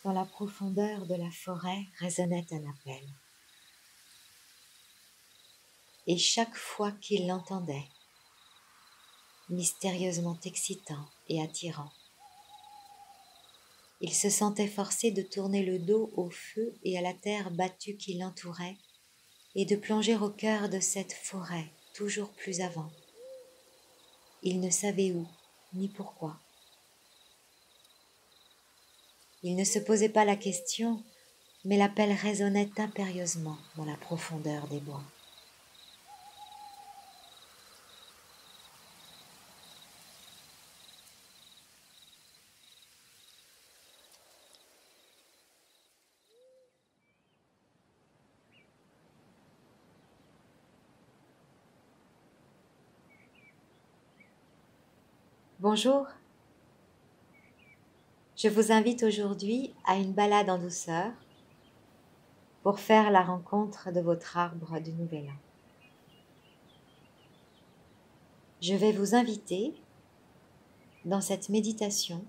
dans la profondeur de la forêt résonnait un appel. Et chaque fois qu'il l'entendait, mystérieusement excitant et attirant, il se sentait forcé de tourner le dos au feu et à la terre battue qui l'entourait et de plonger au cœur de cette forêt toujours plus avant. Il ne savait où ni pourquoi. Il ne se posait pas la question, mais l'appel résonnait impérieusement dans la profondeur des bois. Bonjour, je vous invite aujourd'hui à une balade en douceur pour faire la rencontre de votre arbre du Nouvel An. Je vais vous inviter, dans cette méditation,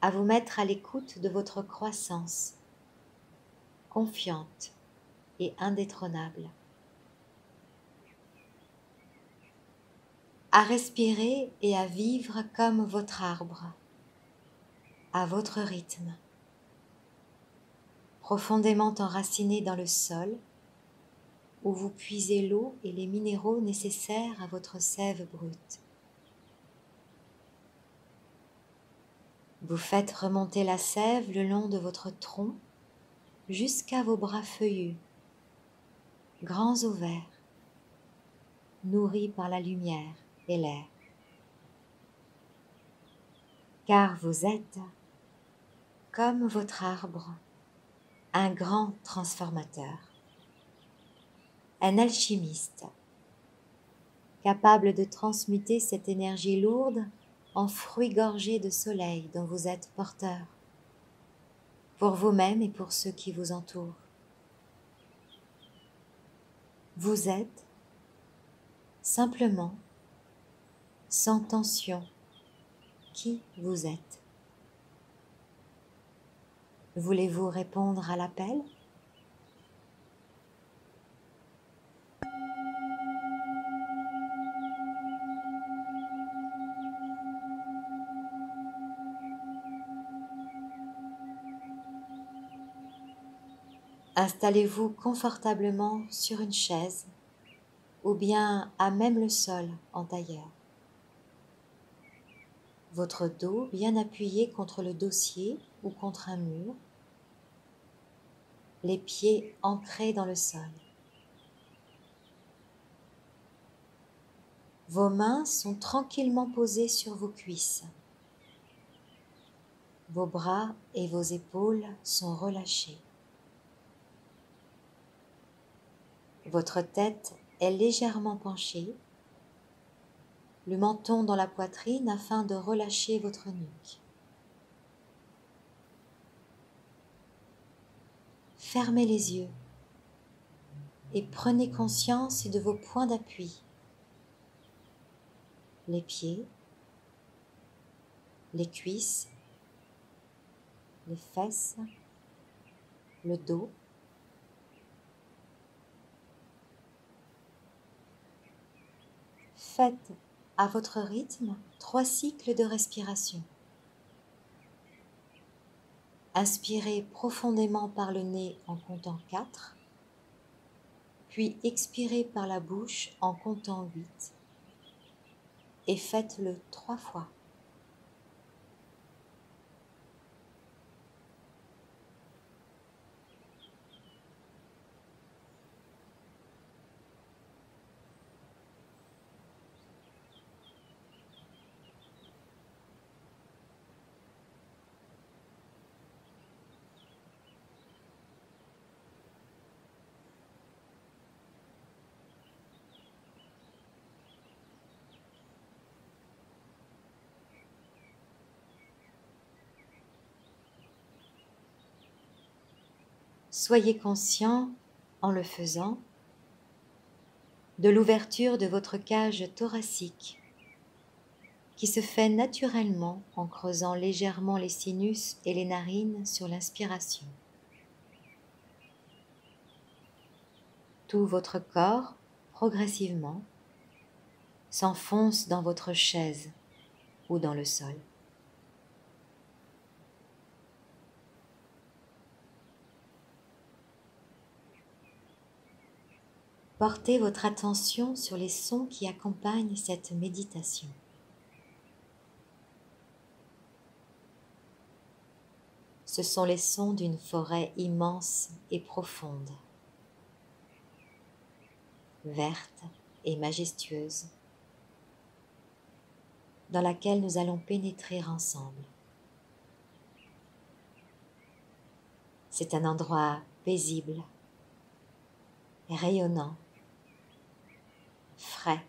à vous mettre à l'écoute de votre croissance, confiante et indétrônable, à respirer et à vivre comme votre arbre, à votre rythme, profondément enraciné dans le sol, où vous puisez l'eau et les minéraux nécessaires à votre sève brute. Vous faites remonter la sève le long de votre tronc jusqu'à vos bras feuillus, grands ouverts, nourris par la lumière et l'air. Car vous êtes, comme votre arbre, un grand transformateur, un alchimiste, capable de transmuter cette énergie lourde en fruits gorgés de soleil dont vous êtes porteur, pour vous-même et pour ceux qui vous entourent. Vous êtes simplement, sans tension, qui vous êtes. Voulez-vous répondre à l'appel ? Installez-vous confortablement sur une chaise ou bien à même le sol en tailleur. Votre dos bien appuyé contre le dossier ou contre un mur, les pieds ancrés dans le sol. Vos mains sont tranquillement posées sur vos cuisses. Vos bras et vos épaules sont relâchés. Votre tête est légèrement penchée, le menton dans la poitrine afin de relâcher votre nuque. Fermez les yeux et prenez conscience de vos points d'appui. Les pieds, les cuisses, les fesses, le dos. Faites à votre rythme 3 cycles de respiration. Inspirez profondément par le nez en comptant 4, puis expirez par la bouche en comptant 8 et faites-le 3 fois. Soyez conscient, en le faisant, de l'ouverture de votre cage thoracique, qui se fait naturellement en creusant légèrement les sinus et les narines sur l'inspiration. Tout votre corps, progressivement, s'enfonce dans votre chaise ou dans le sol. Portez votre attention sur les sons qui accompagnent cette méditation. Ce sont les sons d'une forêt immense et profonde, verte et majestueuse, dans laquelle nous allons pénétrer ensemble. C'est un endroit paisible, rayonnant, frais.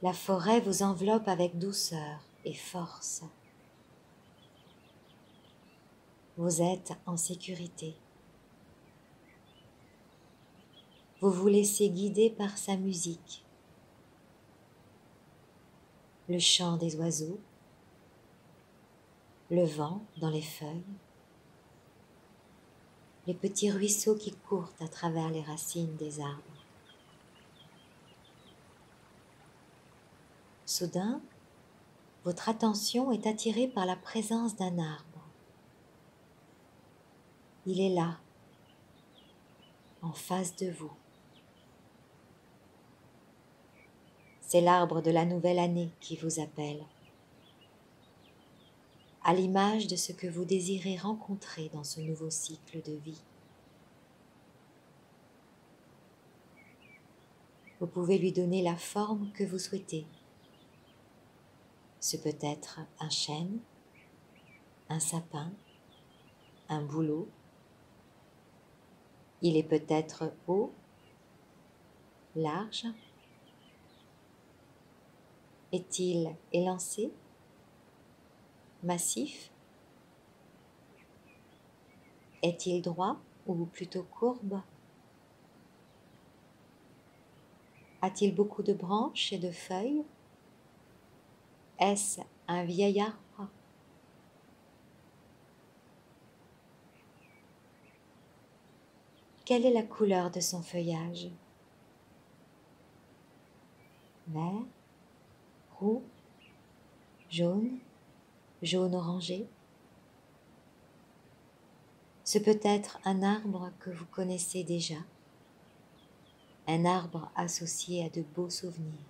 La forêt vous enveloppe avec douceur et force. Vous êtes en sécurité. Vous vous laissez guider par sa musique, le chant des oiseaux, le vent dans les feuilles, les petits ruisseaux qui courent à travers les racines des arbres. Soudain, votre attention est attirée par la présence d'un arbre. Il est là, en face de vous. C'est l'arbre de la nouvelle année qui vous appelle, à l'image de ce que vous désirez rencontrer dans ce nouveau cycle de vie. Vous pouvez lui donner la forme que vous souhaitez. Ce peut être un chêne, un sapin, un bouleau. Il est peut-être haut, large. Est-il élancé, massif? Est-il droit ou plutôt courbe? A-t-il beaucoup de branches et de feuilles? Est-ce un vieil arbre? Quelle est la couleur de son feuillage? Vert, roux, jaune, jaune orangé? Ce peut être un arbre que vous connaissez déjà, un arbre associé à de beaux souvenirs.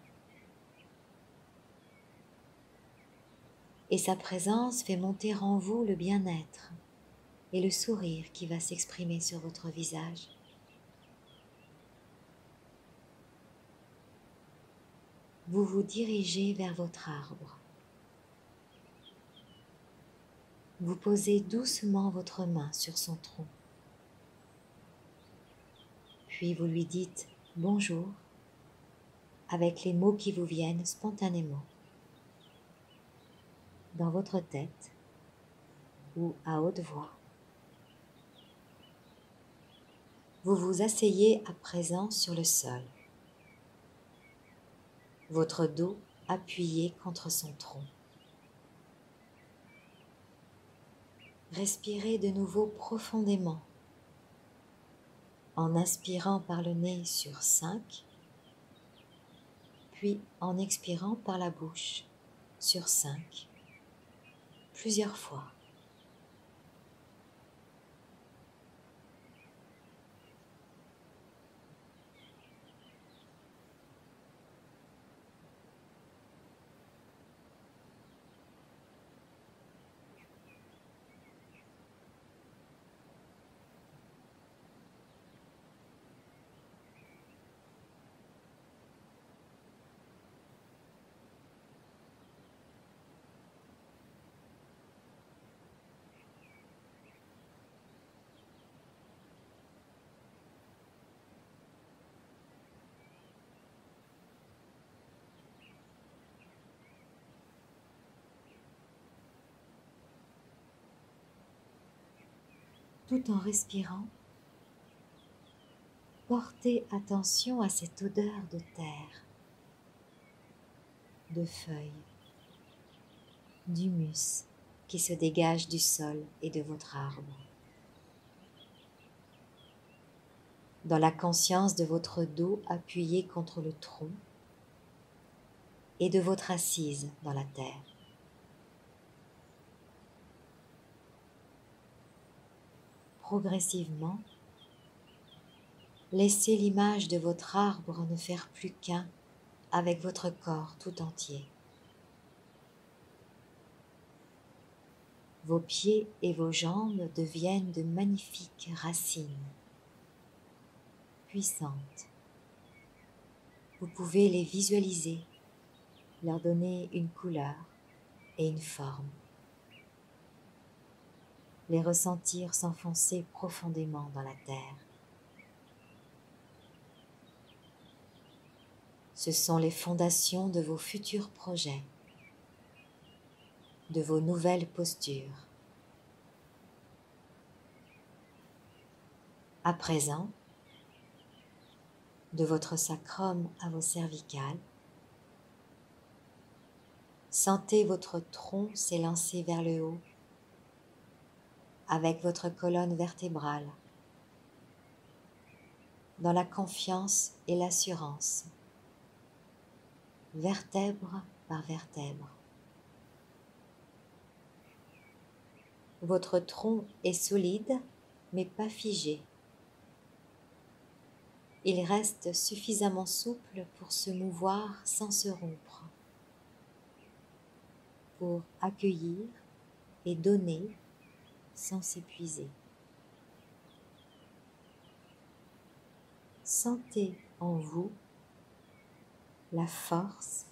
Et sa présence fait monter en vous le bien-être et le sourire qui va s'exprimer sur votre visage. Vous vous dirigez vers votre arbre. Vous posez doucement votre main sur son tronc. Puis vous lui dites « bonjour » avec les mots qui vous viennent spontanément, dans votre tête ou à haute voix. Vous vous asseyez à présent sur le sol, votre dos appuyé contre son tronc. Respirez de nouveau profondément en inspirant par le nez sur 5, puis en expirant par la bouche sur 5, plusieurs fois. Tout en respirant, portez attention à cette odeur de terre de feuilles, d'humus qui se dégage du sol et de votre arbre. Dans la conscience de votre dos appuyé contre le tronc et de votre assise dans la terre. Progressivement, laissez l'image de votre arbre ne faire plus qu'un avec votre corps tout entier. Vos pieds et vos jambes deviennent de magnifiques racines, puissantes. Vous pouvez les visualiser, leur donner une couleur et une forme. Les ressentir s'enfoncer profondément dans la terre. Ce sont les fondations de vos futurs projets, de vos nouvelles postures. À présent, de votre sacrum à vos cervicales, sentez votre tronc s'élancer vers le haut avec votre colonne vertébrale, dans la confiance et l'assurance, vertèbre par vertèbre. Votre tronc est solide, mais pas figé. Il reste suffisamment souple pour se mouvoir sans se rompre, pour accueillir et donner sans s'épuiser. Sentez en vous la force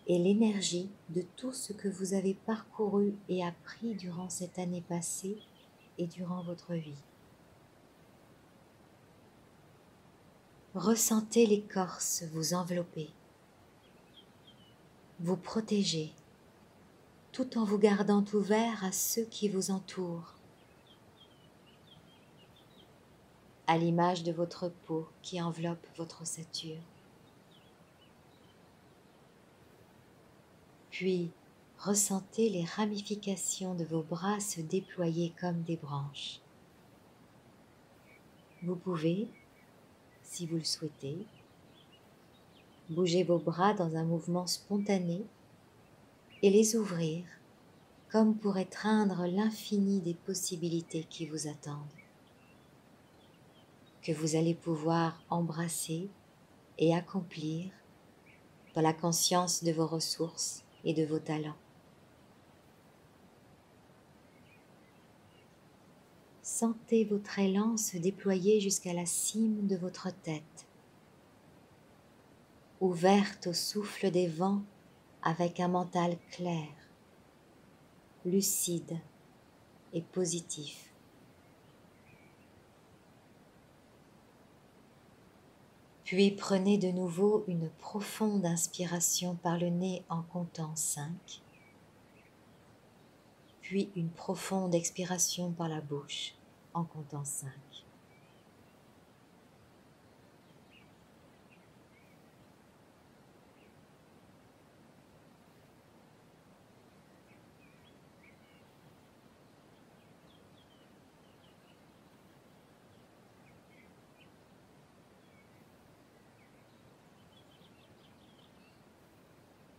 et l'énergie de tout ce que vous avez parcouru et appris durant cette année passée et durant votre vie. Ressentez l'écorce vous envelopper, vous protéger, tout en vous gardant ouvert à ceux qui vous entourent, à l'image de votre peau qui enveloppe votre ossature. Puis, ressentez les ramifications de vos bras se déployer comme des branches. Vous pouvez, si vous le souhaitez, bouger vos bras dans un mouvement spontané et les ouvrir comme pour étreindre l'infini des possibilités qui vous attendent, que vous allez pouvoir embrasser et accomplir dans la conscience de vos ressources et de vos talents. Sentez votre élan se déployer jusqu'à la cime de votre tête, ouverte au souffle des vents avec un mental clair, lucide et positif. Puis prenez de nouveau une profonde inspiration par le nez en comptant 5, puis une profonde expiration par la bouche en comptant 5.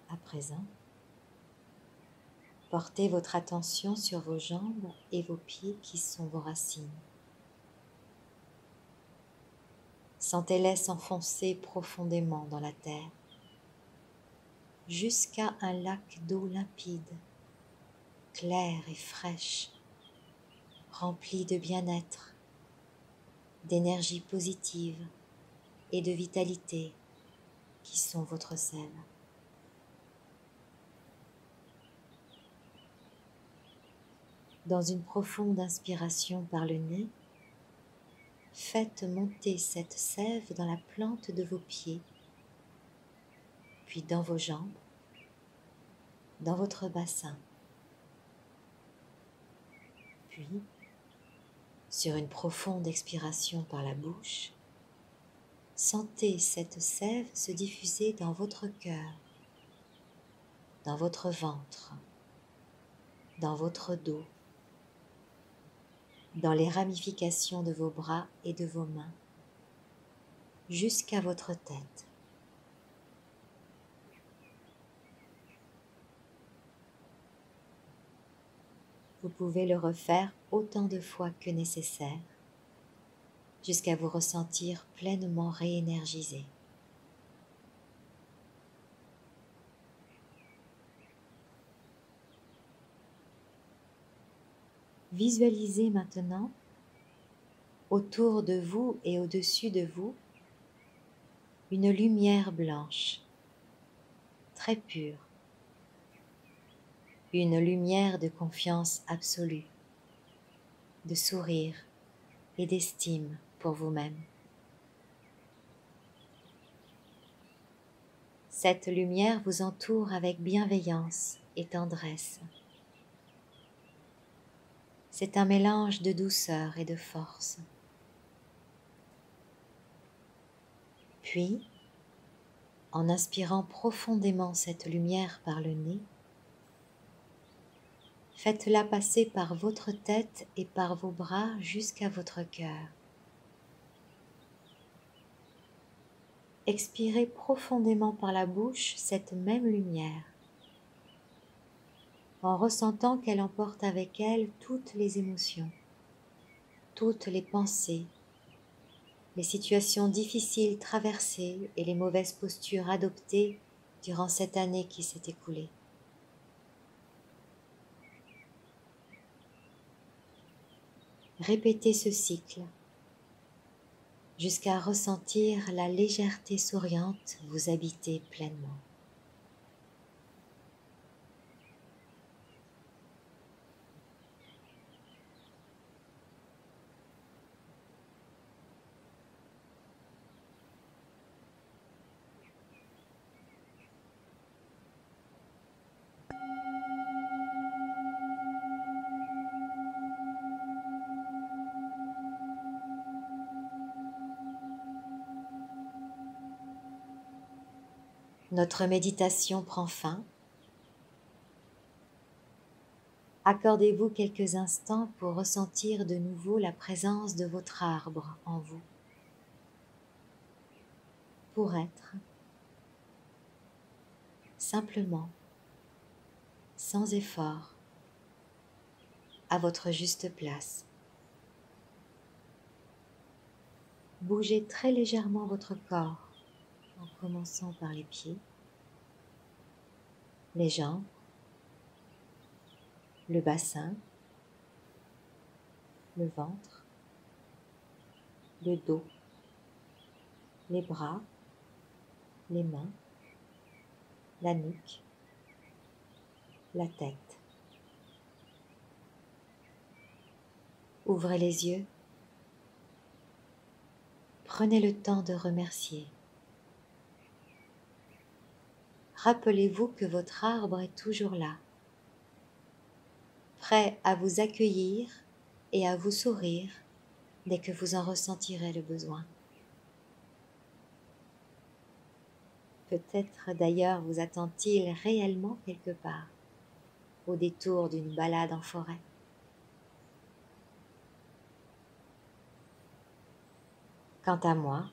À présent, portez votre attention sur vos jambes et vos pieds qui sont vos racines. Sentez-les s'enfoncer profondément dans la terre, jusqu'à un lac d'eau limpide, claire et fraîche, remplie de bien-être, d'énergie positive et de vitalité qui sont votre sel. Dans une profonde inspiration par le nez, faites monter cette sève dans la plante de vos pieds, puis dans vos jambes, dans votre bassin. Puis, sur une profonde expiration par la bouche, sentez cette sève se diffuser dans votre cœur, dans votre ventre, dans votre dos, dans les ramifications de vos bras et de vos mains, jusqu'à votre tête. Vous pouvez le refaire autant de fois que nécessaire, jusqu'à vous ressentir pleinement réénergisé. Visualisez maintenant, autour de vous et au-dessus de vous, une lumière blanche, très pure, une lumière de confiance absolue, de sourire et d'estime pour vous-même. Cette lumière vous entoure avec bienveillance et tendresse. C'est un mélange de douceur et de force. Puis, en inspirant profondément cette lumière par le nez, faites-la passer par votre tête et par vos bras jusqu'à votre cœur. Expirez profondément par la bouche cette même lumière, en ressentant qu'elle emporte avec elle toutes les émotions, toutes les pensées, les situations difficiles traversées et les mauvaises postures adoptées durant cette année qui s'est écoulée. Répétez ce cycle jusqu'à ressentir la légèreté souriante vous habiter pleinement. Notre méditation prend fin. Accordez-vous quelques instants pour ressentir de nouveau la présence de votre arbre en vous, pour être simplement, sans effort, à votre juste place. Bougez très légèrement votre corps en commençant par les pieds, les jambes, le bassin, le ventre, le dos, les bras, les mains, la nuque, la tête. Ouvrez les yeux. Prenez le temps de remercier. Rappelez-vous que votre arbre est toujours là, prêt à vous accueillir et à vous sourire dès que vous en ressentirez le besoin. Peut-être d'ailleurs vous attend-il réellement quelque part, au détour d'une balade en forêt. Quant à moi,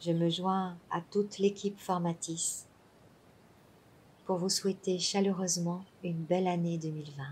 je me joins à toute l'équipe Formatis pour vous souhaiter chaleureusement une belle année 2020.